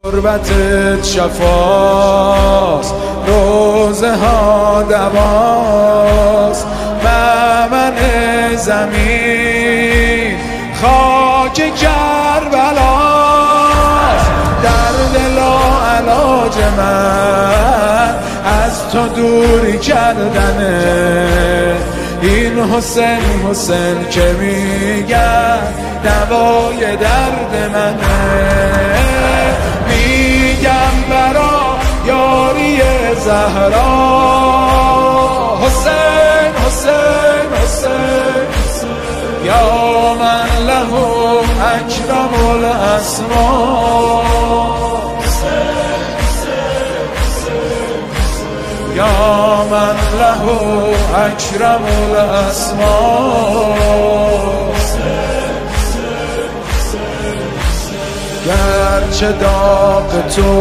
تربتت شفاست، روزه ها دواست، مأمن زمین خاک کربلاست. درد لاعلاج من از تو دوری کردنه، این حسین که میگن دوای درد منه. میگم برا یاری زهرا، حسین حسین حسین یا من له اکرم الاسماء، یا من له اکرم الاسماء. گرچه داغ تو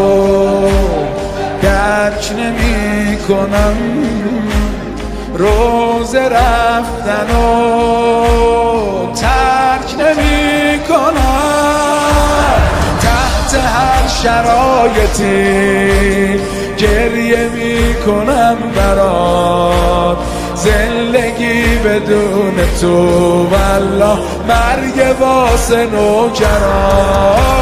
درک نمی کنم، روز رفتن و ترک نمی کنم. تحت هر شرایطی گریه می کنم برات، زندگی بدون تو والله مرگ واسه نوکران.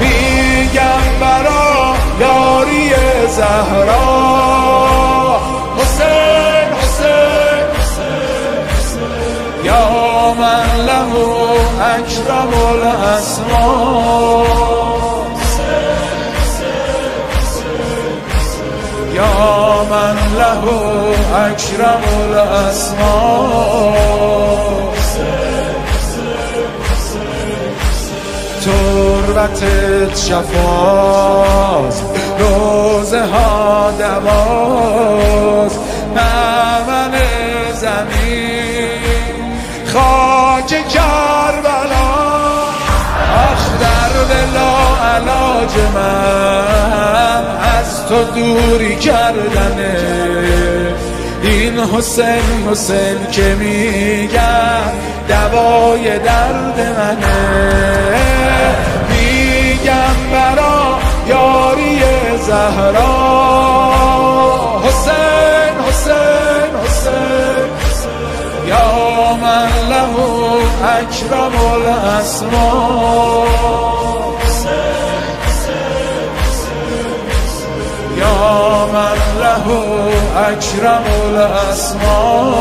میگم برا یاری زهرا، حسین حسین یا من له اکرم الاسماء، یا من له اکرم الاسماء. تربتت شفاست، روزه ها دواست، مأمن زمین خاک کربلا. آخ درد لاعلاج من از تو دوری کردنه، این حسین که میگن دوای درد منه. میگم برا یاری زهرا، حسین حسین حسین یا من له اکرم الاسماء، یا من له اکرم الاسماء.